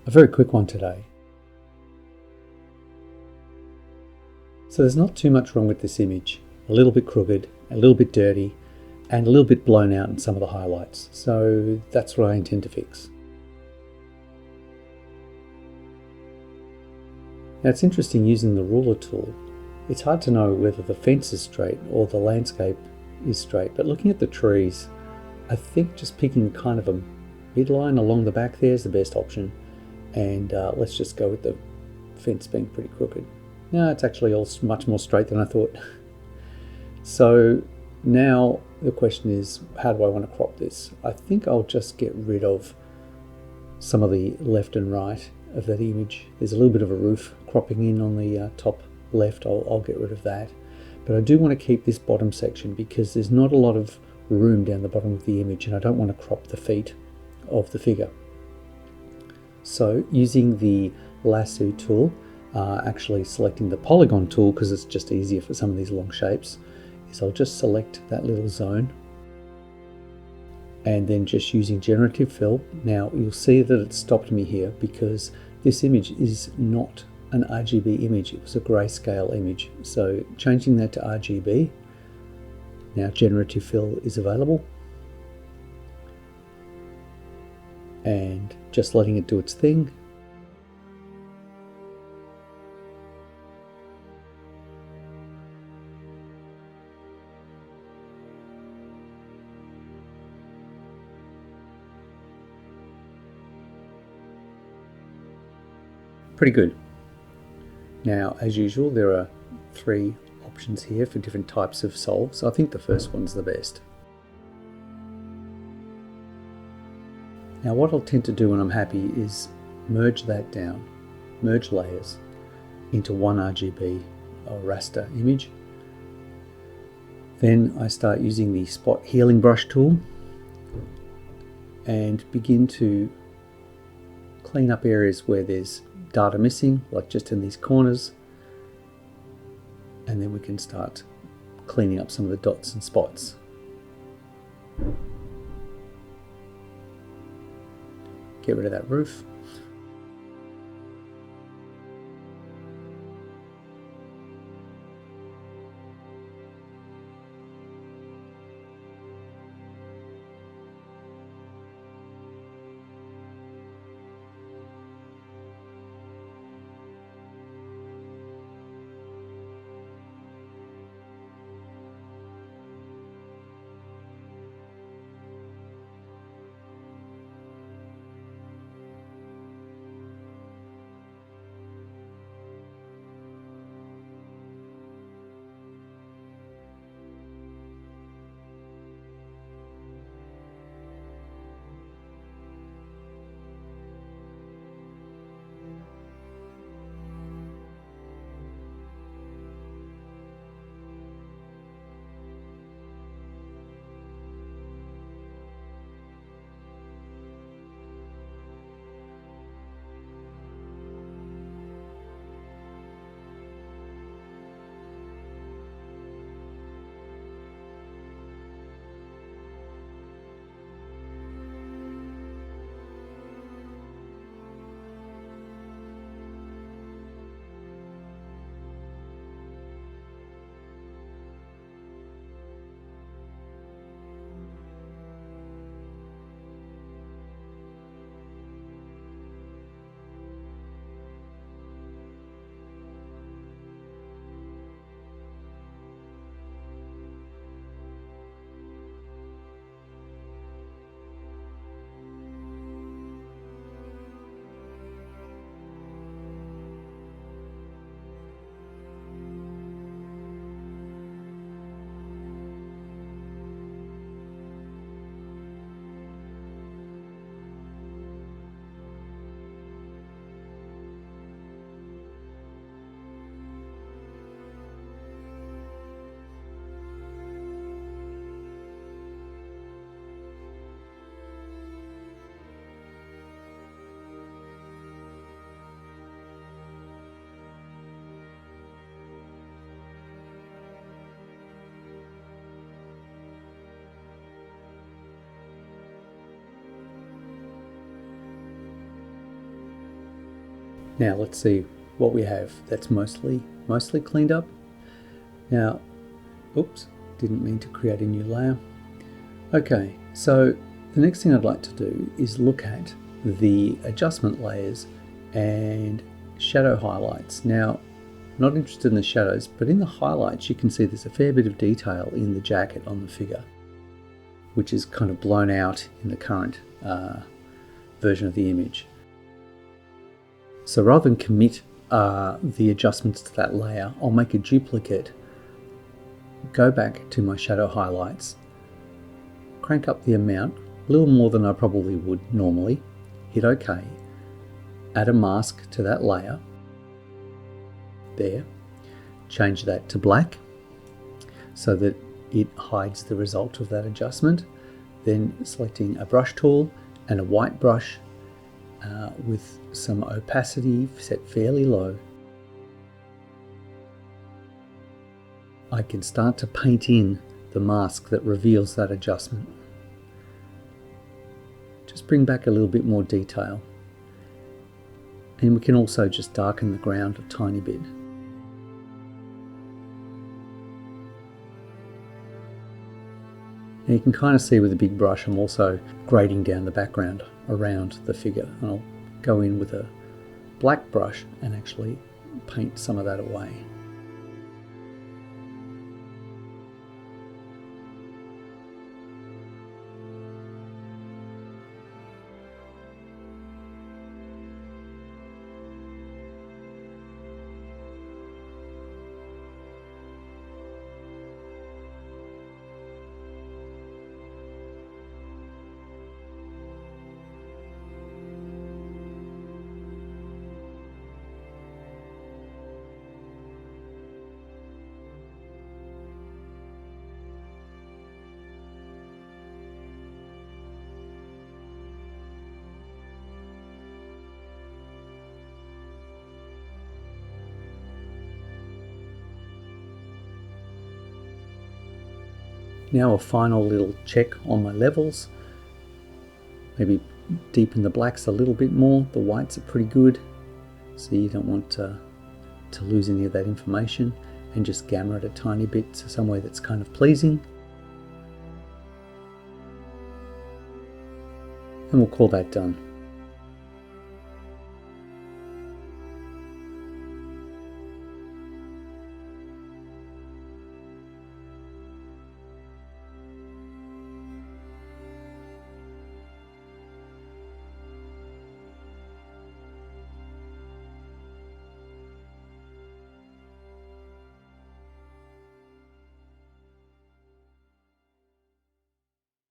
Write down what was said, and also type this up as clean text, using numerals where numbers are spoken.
A very quick one today. So there's not too much wrong with this image. A little bit crooked, a little bit dirty, and a little bit blown out in some of the highlights. So that's what I intend to fix. Now it's interesting using the ruler tool. It's hard to know whether the fence is straight or the landscape is straight, but looking at the trees, I think just picking kind of a midline along the back there is the best option. And let's just go with the fence being pretty crooked. No, it's actually all much more straight than I thought. So now the question is, how do I want to crop this? I think I'll just get rid of some of the left and right of that image. There's a little bit of a roof cropping in on the top left. I'll get rid of that. But I do want to keep this bottom section because there's not a lot of room down the bottom of the image, and I don't want to crop the feet of the figure. So using the lasso tool, actually selecting the polygon tool because it's just easier for some of these long shapes, is I'll just select that little zone and then just using generative fill. Now you'll see that it stopped me here because this image is not an RGB image, it was a grayscale image. So changing that to RGB, now generative fill is available, and just letting it do its thing. Pretty good. Now, as usual, there are 3 options here for different types of solves. I think the first one's the best. Now what I'll tend to do when I'm happy is merge that down, merge layers into one RGB or raster image. Then I start using the spot healing brush tool and begin to clean up areas where there's data missing, like just in these corners. And then we can start cleaning up some of the dots and spots. Get rid of that roof. Now let's see what we have that's mostly cleaned up. Now, oops, didn't mean to create a new layer. Okay, so the next thing I'd like to do is look at the adjustment layers and shadow highlights. Now, I'm not interested in the shadows, but in the highlights you can see there's a fair bit of detail in the jacket on the figure, which is kind of blown out in the current version of the image. So rather than commit the adjustments to that layer, I'll make a duplicate, go back to my shadow highlights, crank up the amount, a little more than I probably would normally, hit OK, add a mask to that layer, there, change that to black so that it hides the result of that adjustment, then selecting a brush tool and a white brush with some opacity set fairly low, I can start to paint in the mask that reveals that adjustment. Just bring back a little bit more detail, and we can also just darken the ground a tiny bit. And you can kind of see with a big brush I'm also grading down the background around the figure, and I'll go in with a black brush and actually paint some of that away. Now a final little check on my levels, maybe deepen the blacks a little bit more. The whites are pretty good, so you don't want to lose any of that information, and just gamma it a tiny bit to somewhere that's kind of pleasing. And we'll call that done.